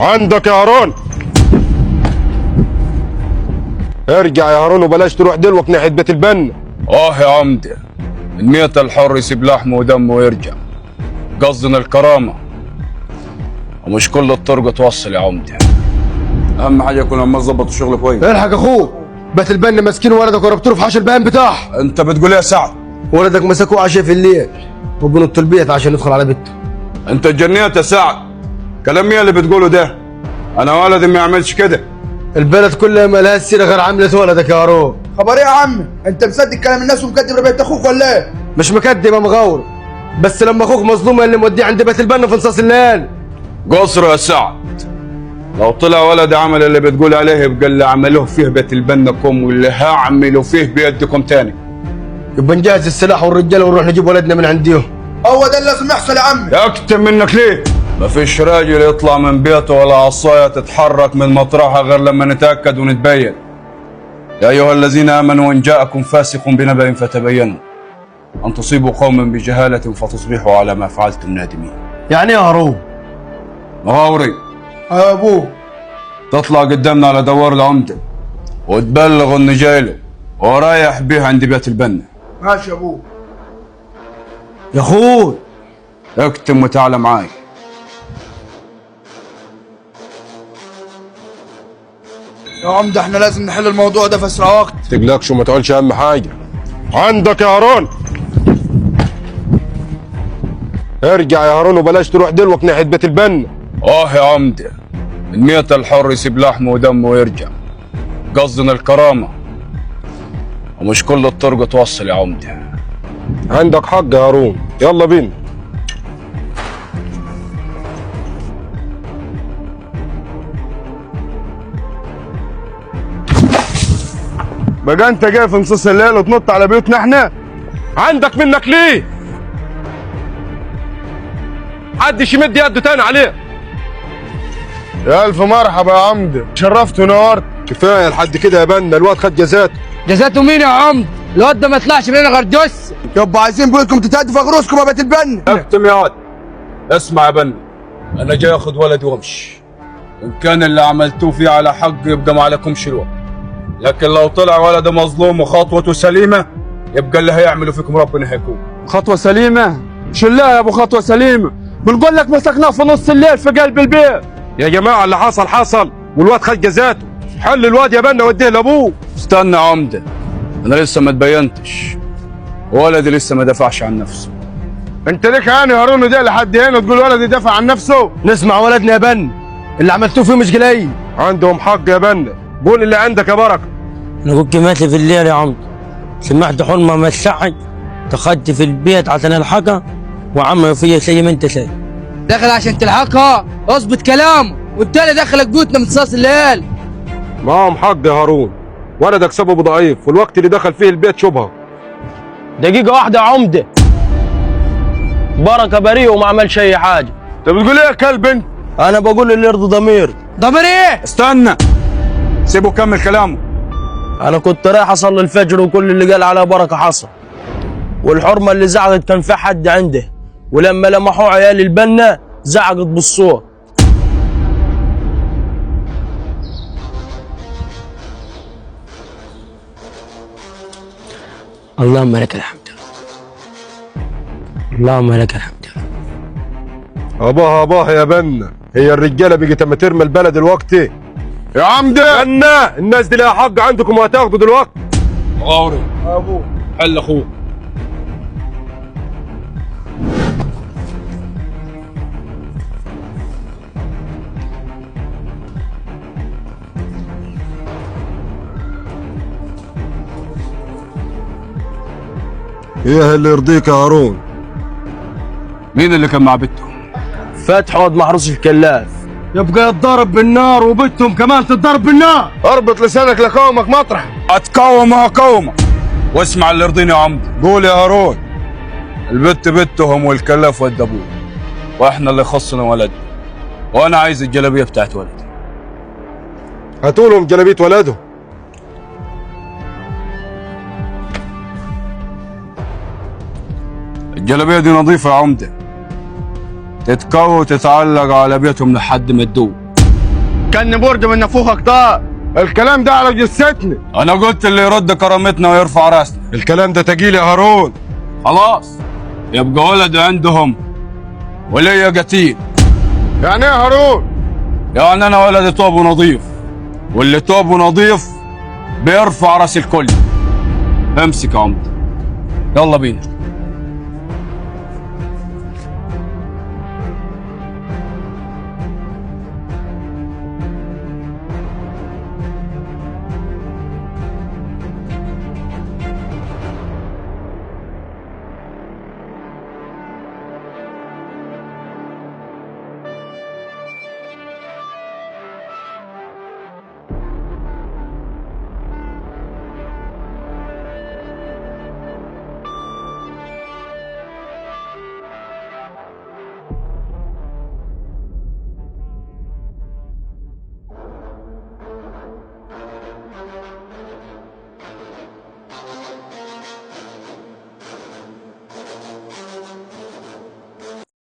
عندك يا هارون. ارجع يا هارون وبلاش تروح دلوك ناحية بيت البنا. يا عمدة، الميت الحر يسيب لحمه ودمه ويرجع. قصدنا الكرامة، ومش كل الطرق توصل يا عمدة. أهم حاجة يكون عمال ظبط الشغل كويس. الحق اخوه، بيت البنا مسكين ولدك وربطوه في حش البهن بتاعه. أنت بتقول إيه يا سعد؟ ولدك مسكوه عشاء في الليل وبنط البيت عشان يدخل على بيته. أنت اتجنيت يا سعد؟ كلام مين اللي بتقوله ده؟ أنا ولدي ما يعملش كده. البلد كلها ما لها سيره غير عملة ولدك يا هارون. خبر ايه يا عم؟ انت مصدق كلام الناس ومكدب ربيت اخوك ولا ايه؟ مش مكدب يا مغاور، بس لما اخوك مظلوم اللي موديه عند بيت البنا في نصاص الليل. قصر يا سعد، لو طلع ولدي عمل اللي بتقول عليه يبقى اللي عملوه فيه بيت البنكم واللي هعملوا فيه بيدكم تاني. يبقى نجهز السلاح والرجاله ونروح نجيب ولدنا من عنديهم. هو ده اللي لازم يحصل يا عم. اكتم منك ليه؟ مفيش راجل يطلع من بيته ولا عصايه تتحرك من مطرحها غير لما نتاكد ونتبين. يا ايها الذين امنوا ان جاءكم فاسق بنبأ فتبينوا ان تصيبوا قوما بجهاله فتصبحوا على ما فعلتم نادمين. يعني ايه يا هارون؟ مغاوري، يا ابوه تطلع قدامنا على دوار العمده وتبلغ اني جاي له ورايح بيه عند بيت البنا. ماشي يا ابوه. يا اخوي اكتم وتعالى معاي. يا عمده احنا لازم نحل الموضوع ده في اسرع وقت. تقلقش وما تقولش اهم حاجة. عندك يا هارون. ارجع يا هارون وبلاش تروح دلوك ناحية بيت البنا. يا عمده، الميت الحر يسيب لحمه ودمه ويرجع. قصدنا الكرامة، ومش كل الطرق توصل يا عمده. عندك حق يا هارون، يلا بينا. بقى انت جاي في نص الليل وتنط على بيوتنا احنا؟ عندك منك ليه؟ محدش يمد يده تاني عليه. يا الف مرحبا يا عمده، شرفت ونورت. كفايه لحد كده يا بنا، الواد خد جزاته. جزاته مين يا عمد؟ الواد ده ما طلعش مننا غير جث. يبا عايزين بيوتكم تتهدوا في غروسكم يا بيت البن. اكتم يا واد. اسمع يا بنا، انا جاي اخد ولدي وامشي. ان كان اللي عملتوه فيه على حق يبقى ما عليكمش الوقت، لكن لو طلع ولده مظلوم وخطوته سليمه يبقى اللي هيعملوا فيكم ربنا هيكون. خطوة سليمة؟ شلها يا ابو خطوة سليمة، بنقول لك مسكناه في نص الليل في قلب البيت. يا جماعه اللي حصل حصل والواد خد جزاته. حل الواد يا بنا وديه لابوه. استنى يا عمده، انا لسه ما اتبينتش، ولدي لسه ما دافعش عن نفسه. انت ليك يعني يا هارون ده لحد هنا تقول ولدي دافع عن نفسه؟ نسمع ولدنا يا بنا، اللي عملتوه فيه مش قليل. عندهم حق يا بنا، قول اللي عندك يا بركه. انا كنت ماشي في الليل يا عمد، سمعت حلمة مسحت، دخلت في البيت عشان الحقها وعملوا فيا زي ما انت شايف. دخل عشان تلحقها، اظبط كلام، والتاني دخلك بيوتنا من صاص الليل. معاهم حق يا هارون، ولدك سببه ضعيف والوقت اللي دخل فيه البيت شبهه. دقيقة واحدة يا عمدة، بركة بريء وما عملش أي حاجة. انت بتقول ايه يا كلب انت؟ أنا بقول اللي يرضي ضمير. ضمير إيه؟ استنى، سيبه كمل كلامه. أنا كنت رايح أصلي الفجر وكل اللي قال على بركة حصل، والحرمة اللي زعقت كان في حد عنده، ولما لمحوا عيال البنا زعقت بالصوت. اللهم لك الحمد، اللهم لك الحمد. اباه يا بنا، هي الرجاله بقت اما ترمي البلد الوقت. يا عمده بنا الناس دي لها حق عندكم وهتاخدوا دلوقتي. مغاوري، يا ابوه حل اخوك. ايه اللي يرضيك يا هارون؟ مين اللي كان مع بنته؟ فتح واد محروس الكلاف. يبقى يتضرب بالنار وبنتهم كمان تتضرب بالنار. اربط لسانك لقومك مطرح. اتقوم هقومك، واسمع اللي يرضيني يا عمدي. قول يا هارون. البت بنتهم والكلاف ود ابوه، واحنا اللي خصنا ولدي، وانا عايز الجلابيه بتاعت ولدي. هاتولهم جلابيه ولده. الجلابيه دي نظيفه يا عمده، تتكوى وتتعلق على بيتهم لحد ما تدوب. كان برد من نفوخك طار. الكلام ده على جثتنا. انا قلت اللي يرد كرامتنا ويرفع راسنا. الكلام ده تقيل يا هارون. خلاص يبقى ولد عندهم وليا قتيل. يعني ايه هارون؟ يعني انا ولد توب ونظيف، واللي توب ونظيف بيرفع راس الكل. امسك يا عمد، يلا بينا.